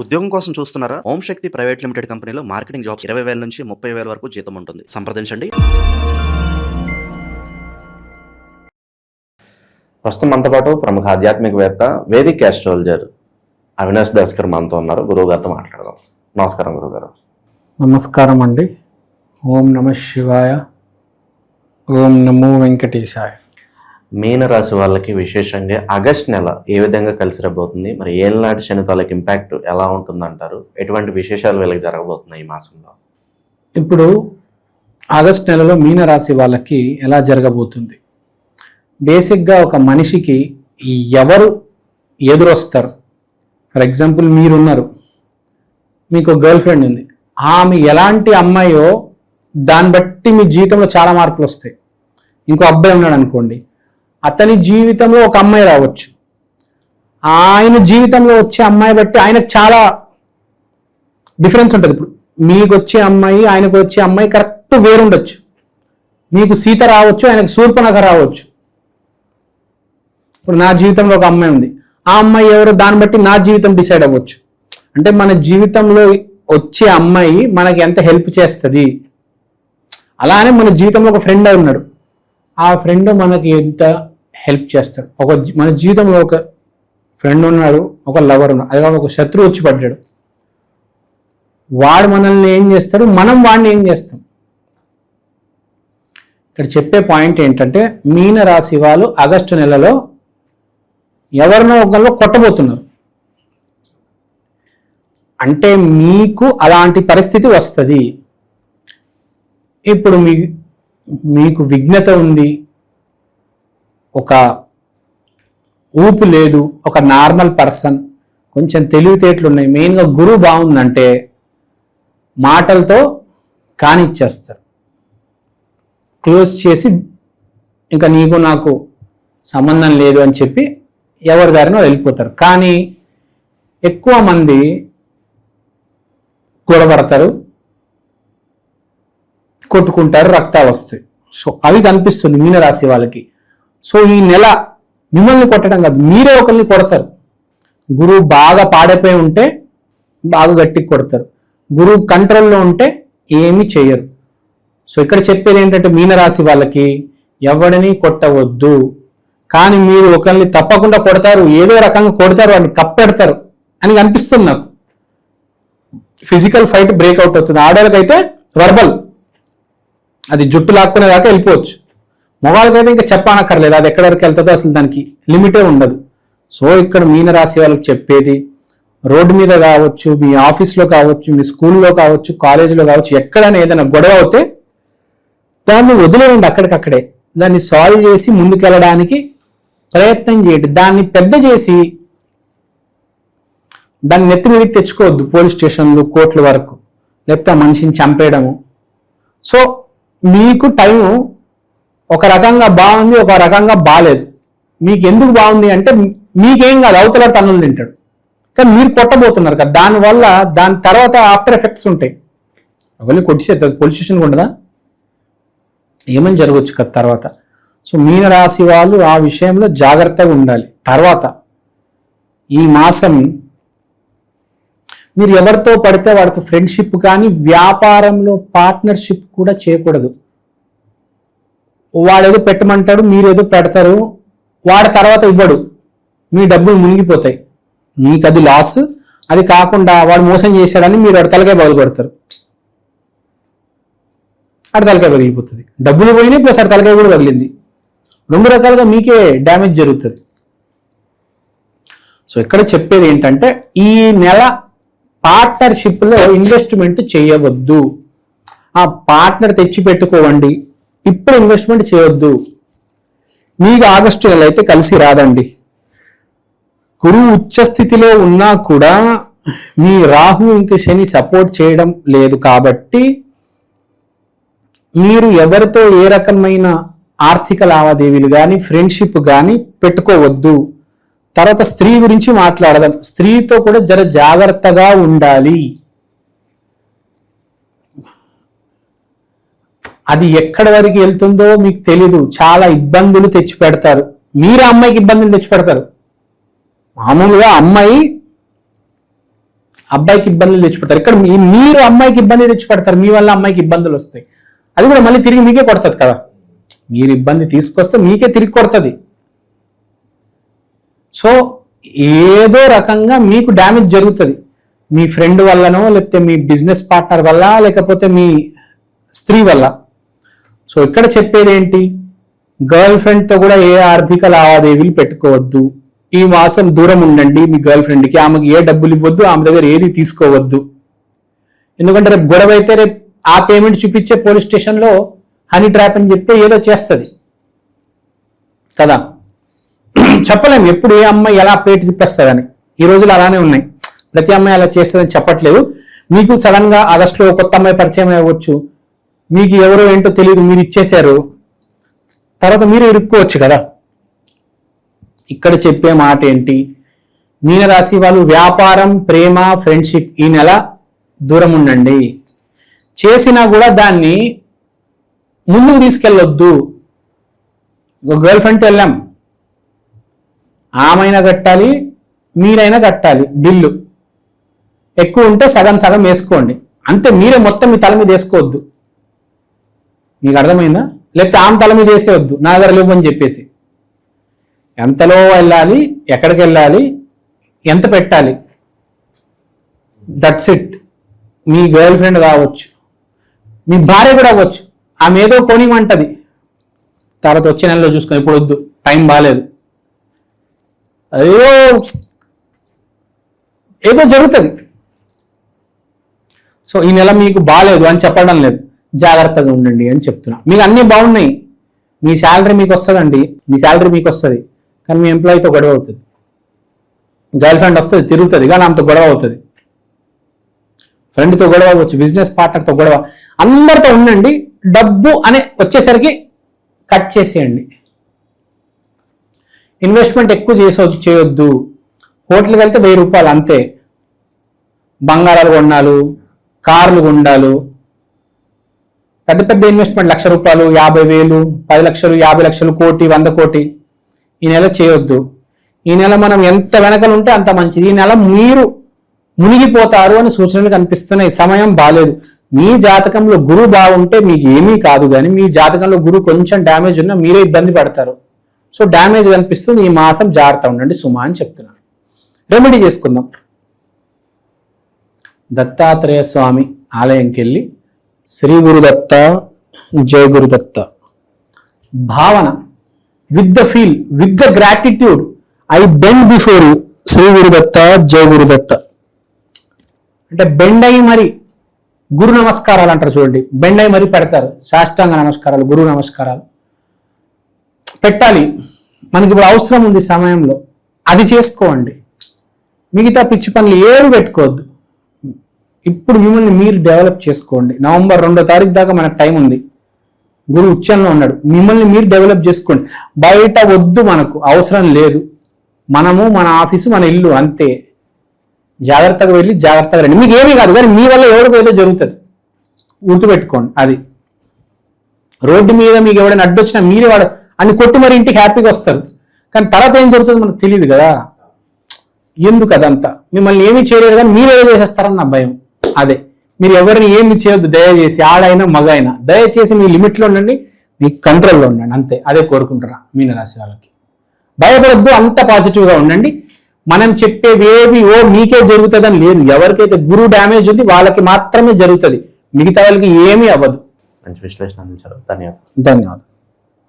ఉద్యోగం కోసం చూస్తున్నారా? ఓం శక్తి ప్రైవేట్ లిమిటెడ్ కంపెనీలో మార్కెటింగ్ జాబ్స్ 20,000 నుంచి 30,000 వరకు జీతం ఉంటుంది. సంప్రదించండి. ప్రస్తుతం మనతో పాటు ప్రముఖ ఆధ్యాత్మికవేత్త వేదిక్ ఆస్ట్రాలజర్ అవినాష్ దాస్ గారు మనతో ఉన్నారు. గురువు గారితో మాట్లాడదాం. నమస్కారం గురుగారు. నమస్కారం అండి. ఓం నమ శివాయ, ఓం నమో వెంకటేశాయ. మీనరాశి వాళ్ళకి విశేషంగా ఆగస్ట్ నెల ఏ విధంగా కలిసి రాబోతుంది, మరి ఏళ్ళనాటి శని తాలూకు ఇంపాక్ట్ ఎలా ఉంటుందంటారు? ఎటువంటి విశేషాలు వీళ్ళకి జరగబోతున్నాయి ఈ మాసంలో? ఇప్పుడు ఆగస్ట్ నెలలో మీనరాశి వాళ్ళకి ఎలా జరగబోతుంది? బేసిక్గా ఒక మనిషికి ఎవరు ఎదురొస్తారు? ఫర్ ఎగ్జాంపుల్ మీరున్నారు, మీకు గర్ల్ ఫ్రెండ్ ఉంది, ఆమె ఎలాంటి అమ్మాయో దాన్ని బట్టి మీ జీవితంలో చాలా మార్పులు వస్తాయి. ఇంకో అబ్బాయి ఉన్నాడు అనుకోండి, అతని జీవితంలో ఒక అమ్మాయి రావచ్చు, ఆయన జీవితంలో వచ్చే అమ్మాయి బట్టి ఆయనకు చాలా డిఫరెన్స్ ఉంటుంది. ఇప్పుడు మీకు వచ్చే అమ్మాయి ఆయనకు వచ్చే అమ్మాయి కరెక్ట్ వేరుండొచ్చు. మీకు సీత రావచ్చు, ఆయనకు శూర్పణఖ రావచ్చు. ఇప్పుడు నా జీవితంలో ఒక అమ్మాయి ఉంది, ఆ అమ్మాయి ఎవరో దాన్ని బట్టి నా జీవితం డిసైడ్ అవ్వచ్చు. అంటే మన జీవితంలో వచ్చే అమ్మాయి మనకి ఎంత హెల్ప్ చేస్తుంది. అలానే మన జీవితంలో ఒక ఫ్రెండ్ ఉన్నాడు, ఆ ఫ్రెండ్ మనకి ఎంత హెల్ప్ చేస్తాడు. మన జీవితంలో ఒక ఫ్రెండ్ ఉన్నాడు, ఒక లవర్ ఉన్నాడు, అది ఒక శత్రువు వచ్చి పడ్డాడు, వాడు మనల్ని ఏం చేస్తాడు, మనం వాడిని ఏం చేస్తాం. ఇక్కడ చెప్పే పాయింట్ ఏంటంటే, మీన రాశి వాళ్ళు ఆగస్టు నెలలో ఎవరినో ఒకరిలో కొట్టబోతున్నారు. అంటే మీకు అలాంటి పరిస్థితి వస్తుంది. ఇప్పుడు మీకు విఘ్నత ఉంది, ఒక ఊపు లేదు, ఒక నార్మల్ పర్సన్, కొంచెం తెలివితేటలు ఉన్నాయి, మెయిన్గా గురువు బాగుందంటే మాటలతో కానిచ్చేస్తారు, క్లోజ్ చేసి ఇంకా నీకు నాకు సంబంధం లేదు అని చెప్పి ఎవరి దారినో వెళ్ళిపోతారు. కానీ ఎక్కువ మంది గొడవడతారు, కొట్టుకుంటారు, రక్తాలు వస్తాయి. సో అవి కనిపిస్తుంది మీనరాశి వాళ్ళకి. సో ఈ నెల మిమ్మల్ని కొట్టడం కాదు, మీరే ఒకరిని కొడతారు. గురువు బాగా పాడైపోయి ఉంటే బాగా గట్టికి కొడతారు, గురువు కంట్రోల్లో ఉంటే ఏమీ చేయరు. సో ఇక్కడ చెప్పేది ఏంటంటే, మీనరాశి వాళ్ళకి ఎవరిని కొట్టవద్దు, కానీ మీరు ఒకరిని తప్పకుండా కొడతారు, ఏదో రకంగా కొడతారు, వాడిని కప్పెడతారు అని అనిపిస్తుంది నాకు. ఫిజికల్ ఫైట్ బ్రేక్అవుట్ అవుతుంది. ఆడవాళ్ళకైతే వర్బల్, అది జుట్టు లాక్కునేదాకా వెళ్ళిపోవచ్చు. మొగాళ్ళకైతే ఇంకా చెప్పనక్కర్లేదు, అది ఎక్కడి వరకు వెళ్తుందో అసలు దానికి లిమిటే ఉండదు. సో ఇక్కడ మీనరాశి వాళ్ళకి చెప్పేది, రోడ్డు మీద కావచ్చు, మీ ఆఫీస్లో కావచ్చు, మీ స్కూల్లో కావచ్చు, కాలేజీలో కావచ్చు, ఎక్కడైనా ఏదైనా గొడవ అవుతే దాన్ని వదిలేయండి అక్కడికక్కడే. దాన్ని సాల్వ్ చేసి ముందుకెళ్ళడానికి ప్రయత్నం చేయండి. దాన్ని పెద్ద చేసి దాన్ని నెత్తి మీదకి తెచ్చుకోవద్దు, పోలీస్ స్టేషన్లు, కోర్టుల వరకు, లేకపోతే ఆ మనిషిని చంపేయడము. సో మీకు టైము ఒక రకంగా బాగుంది, ఒక రకంగా బాగాలేదు. మీకు ఎందుకు బాగుంది అంటే, మీకేం కాదు, అవతల తన్నులు తింటాడు, కానీ మీరు కొట్టబోతున్నారు కదా, దానివల్ల దాని తర్వాత ఆఫ్టర్ ఎఫెక్ట్స్ ఉంటాయి. ఒకరిని కొట్టిసేది పోలీస్ స్టేషన్కి ఉండదా, ఏమని జరగవచ్చు కదా తర్వాత. సో మీనరాశి వాళ్ళు ఆ విషయంలో జాగ్రత్తగా ఉండాలి. తర్వాత ఈ మాసం మీరు ఎవరితో పడితే వాడితో ఫ్రెండ్షిప్ కానీ వ్యాపారంలో పార్ట్నర్షిప్ కూడా చేయకూడదు. వాడేదో పెట్టమంటాడు, మీరేదో పెడతారు, వాడి తర్వాత ఇవ్వడు, మీ డబ్బులు మునిగిపోతాయి, మీకు అది లాస్. అది కాకుండా వాడు మోసం చేశాడని మీరు వాడి తలకాయ పగలగొడతారు, ఆడి తలకాయ పగిలిపోతుంది, డబ్బులు పోయినాయి ప్లస్ ఆడి తలకాయ కూడా పగిలింది. రెండు రకాలుగా మీకే డ్యామేజ్ జరుగుతుంది. సో ఇక్కడ చెప్పేది ఏంటంటే, ఈ నెల పార్ట్నర్షిప్లో ఇన్వెస్ట్మెంట్ చేయవద్దు. ఆ పార్ట్నర్ తెచ్చి పెట్టుకోవండి, ఇప్పుడు ఇన్వెస్ట్మెంట్ చేయొద్దు. మీకు ఆగస్టు నెల అయితే కలిసి రాదండి. గురువు ఉచ్చ స్థితిలో ఉన్నా కూడా మీ రాహు ఇంక శని సపోర్ట్ చేయడం లేదు. కాబట్టి మీరు ఎవరితో ఏ రకమైన ఆర్థిక లావాదేవీలు కానీ ఫ్రెండ్షిప్ కానీ పెట్టుకోవద్దు. తర్వాత స్త్రీ గురించి మాట్లాడదాం. స్త్రీతో కూడా జర జాగ్రత్తగా ఉండాలి. అది ఎక్కడి వరకు వెళ్తుందో మీకు తెలీదు, చాలా ఇబ్బందులు తెచ్చి పెడతారు. మీరు అమ్మాయికి ఇబ్బందులు తెచ్చి పెడతారు. మామూలుగా అమ్మాయి అబ్బాయికి ఇబ్బందులు తెచ్చిపెడతారు. ఇక్కడ మీరు అమ్మాయికి ఇబ్బంది తెచ్చిపెడతారు, మీ వల్ల అమ్మాయికి ఇబ్బందులు వస్తాయి. అది కూడా మళ్ళీ తిరిగి మీకే కొడుతుంది కదా. మీరు ఇబ్బంది తీసుకొస్తే మీకే తిరిగి కొడుతుంది. సో ఏదో రకంగా మీకు డ్యామేజ్ జరుగుతుంది, మీ ఫ్రెండ్ వల్లనో, లేకపోతే మీ బిజినెస్ పార్ట్నర్ వల్ల, లేకపోతే మీ స్త్రీ వల్ల. సో ఇక్కడ చెప్పేది ఏంటి, గర్ల్ ఫ్రెండ్తో కూడా ఏ ఆర్థిక లావాదేవీలు పెట్టుకోవద్దు. ఈ మాసం దూరం ఉండండి మీ గర్ల్ ఫ్రెండ్కి, ఆమెకి ఏ డబ్బులు ఇవ్వద్దు, ఆమె దగ్గర ఏది తీసుకోవద్దు. ఎందుకంటే రేపు గొడవ అయితే రేపు ఆ పేమెంట్ చూపించే పోలీస్ స్టేషన్లో హనీ ట్రాప్ అని చెప్పి ఏదో చేస్తుంది కదా. చెప్పలేము ఎప్పుడు ఏ అమ్మాయి ఎలా ప్లేట్ తిప్పేస్తుందని. ఈ రోజులు అలానే ఉన్నాయి, ప్రతి అమ్మాయి అలా చేస్తుందని చెప్పట్లేదు. మీకు సడన్ గా ఆగస్టులో కొత్త అమ్మాయి పరిచయం అవ్వచ్చు, మీకు ఎవరో ఏంటో తెలియదు, మీరు ఇచ్చేశారు, తర్వాత మీరు ఇరుక్కోవచ్చు కదా. ఇక్కడ చెప్పే మాట ఏంటి, మీనరాశి వాళ్ళు వ్యాపారం, ప్రేమ, ఫ్రెండ్షిప్ ఈ నెల దూరం ఉండండి. చేసినా కూడా దాన్ని ముందుకు తీసుకెళ్ళొద్దు. గర్ల్ ఫ్రెండ్తో వెళ్ళాం, ఆమైనా కట్టాలి, మీరైనా కట్టాలి బిల్లు. ఎక్కువ ఉంటే సగం సగం వేసుకోండి అంతే, మీరే మొత్తం మీ తల మీద వేసుకోవద్దు. మీకు అర్థమైందా? లేకపోతే ఆమె తల మీద వేసేవద్దు, నా దగ్గర లేవు అని చెప్పేసి. ఎంతలో వెళ్ళాలి, ఎక్కడికి వెళ్ళాలి, ఎంత పెట్టాలి, that's it. Me girl friend కావచ్చు, మీ భార్య కూడా అవ్వచ్చు, ఆమె ఏదో కొనిమంటది, తర్వాత వచ్చే నెలలో చూసుకొని ఇప్పుడు వద్దు, టైం బాగాలేదు, ఏదో జరుగుతుంది. సో ఈ నెల మీకు బాగాలేదు అని చెప్పడం లేదు, జాగ్రత్తగా ఉండండి అని చెప్తున్నా. మీకు అన్నీ బాగున్నాయి, మీ శాలరీ మీకు వస్తుందండి, మీ శాలరీ మీకు వస్తుంది, కానీ మీ ఎంప్లాయీతో గొడవ అవుతుంది. గర్ల్ ఫ్రెండ్ వస్తుంది తిరుగుతుంది, కానీ ఆమెతో గొడవ అవుతుంది. ఫ్రెండ్తో గొడవ అవ్వచ్చు, బిజినెస్ పార్ట్నర్తో గొడవ. అందరితో ఉండండి, డబ్బు అనే వచ్చేసరికి కట్ చేసేయండి. ఇన్వెస్ట్మెంట్ ఎక్కువ చేయొద్దు. హోటల్కి వెళ్తే 1000 రూపాయలు అంతే. బంగారాలు కొన్నాలు, కార్లు కొండాలు, పెద్ద పెద్ద ఇన్వెస్ట్మెంట్ 1,00,000 రూపాయలు, 50,000, 10 లక్షలు, 50 లక్షలు, కోటి, 100 కోటి ఈ నెల చేయొద్దు. ఈ నెల మనం ఎంత వెనకలు ఉంటే అంత మంచిది. ఈ నెల మీరు మునిగిపోతారు అని సూచనలు కనిపిస్తున్నాయి. సమయం బాగాలేదు. మీ జాతకంలో గురువు బాగుంటే మీకు ఏమీ కాదు, కానీ మీ జాతకంలో గురువు కొంచెం డ్యామేజ్ ఉన్నా మీరే ఇబ్బంది పడతారు. సో డ్యామేజ్ కనిపిస్తుంది, ఈ మాసం జాగ్రత్త ఉండండి సుమా అని చెప్తున్నాను. రెమెడీ చేసుకుందాం. దత్తాత్రేయ స్వామి ఆలయంకి వెళ్ళి శ్రీ గురుదత్త, జయ గురుదత్త భావన, with the feel, with the gratitude, I bend before you, Shri Gurudatta, జయ గురుదత్త అంటే బెండ్ అయ్యి మరి గురు నమస్కారాలు అంటారు చూడండి, బెండ్ అయ్యి మరి పెడతారు. సాష్టాంగ నమస్కారాలు, గురు నమస్కారాలు పెట్టాలి. మనకి ఇప్పుడు అవసరం ఉంది సమయంలో, అది చేసుకోండి. మిగతా పిచ్చి పనులు ఏమి పెట్టుకోవద్దు. ఇప్పుడు మిమ్మల్ని మీరు డెవలప్ చేసుకోండి. నవంబర్ 2వ తారీఖు దాకా మనకు టైం ఉంది. గురు ఉచ్చంలో ఉన్నాడు. మిమ్మల్ని మీరు డెవలప్ చేసుకోండి. బయట వద్దు, మనకు అవసరం లేదు. మనము, మన ఆఫీసు, మన ఇల్లు అంతే. జాగ్రత్తగా వెళ్ళి జాగ్రత్తగా రండి. మీకు ఏమీ కాదు, కానీ మీ వల్ల ఎవరికి ఏదో జరుగుతుంది, గుర్తుపెట్టుకోండి. అది రోడ్డు మీద మీకు ఎవడైనా అడ్డొచ్చినా మీరే వాడు అని కొట్టి మరి ఇంటికి హ్యాపీగా వస్తారు, కానీ తర్వాత ఏం జరుగుతుందో మనకు తెలియదు కదా. ఎందుకు అదంతా? మిమ్మల్ని ఏమీ చేయలేదు కానీ మీరేదో చేసేస్తారని నా భయం. అదే, మీరు ఎవరిని ఏమి చేయొద్దు దయచేసి, ఆడైనా మగ అయినా దయచేసి మీ లిమిట్లో ఉండండి, మీ కంట్రోల్లో ఉండండి అంతే. అదే కోరుకుంటారా మీనరాశి వాళ్ళకి. భయపడద్దు, అంత పాజిటివ్గా ఉండండి. మనం చెప్పేవేవి మీకే జరుగుతుందని లేదు. ఎవరికైతే గురువు డ్యామేజ్ ఉంది వాళ్ళకి మాత్రమే జరుగుతుంది, మిగతా వాళ్ళకి ఏమీ అవ్వదు. మంచి విశ్లేషణ అందించారు. ధన్యవాదాలు. ధన్యవాదాలు.